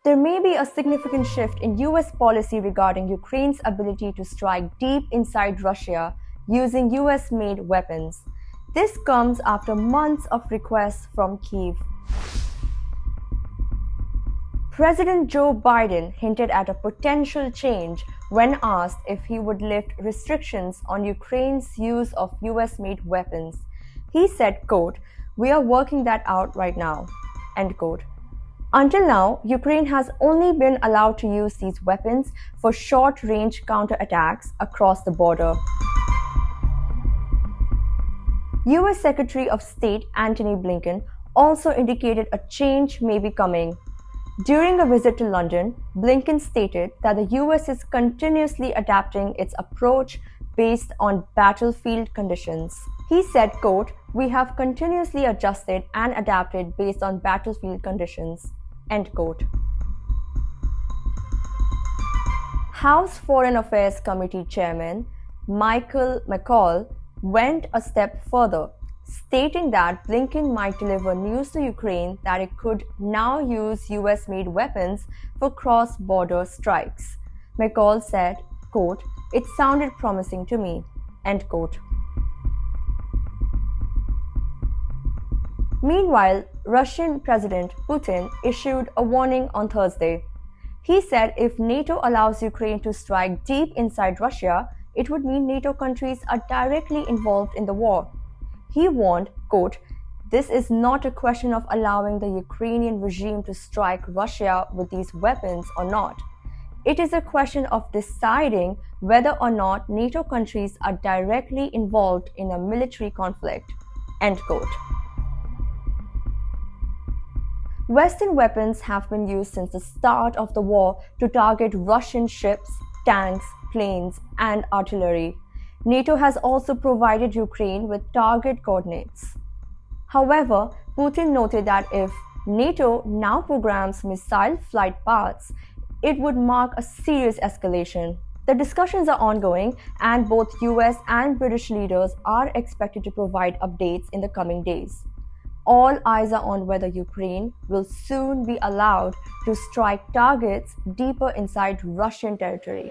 There may be a significant shift in US policy regarding Ukraine's ability to strike deep inside Russia using US made weapons. This comes after months of requests from Kyiv. President Joe Biden hinted at a potential change when asked if he would lift restrictions on Ukraine's use of US-made weapons. He said, quote, "We are working that out right now," end quote. Until now, Ukraine has only been allowed to use these weapons for short-range counterattacks across the border. US Secretary of State Antony Blinken also indicated a change may be coming. During a visit to London, Blinken stated that the US is continuously adapting its approach based on battlefield conditions. He said, quote, "We have continuously adjusted and adapted based on battlefield conditions," end quote. House Foreign Affairs Committee Chairman McCaul went a step further, stating that Blinken might deliver news to Ukraine that it could now use US-made weapons for cross-border strikes. McCaul said, quote, "It sounded promising to me," end quote. Meanwhile, Russian President Putin issued a warning on Thursday. He said if NATO allows Ukraine to strike deep inside Russia, it would mean NATO countries are directly involved in the war. He warned, quote, "This is not a question of allowing the Ukrainian regime to strike Russia with these weapons or not. It is a question of deciding whether or not NATO countries are directly involved in a military conflict," end quote. Western weapons have been used since the start of the war to target Russian ships, tanks, planes, and artillery. NATO has also provided Ukraine with target coordinates. However, Putin noted that if NATO now programs missile flight paths, it would mark a serious escalation. The discussions are ongoing, and both US and British leaders are expected to provide updates in the coming days. All eyes are on whether Ukraine will soon be allowed to strike targets deeper inside Russian territory.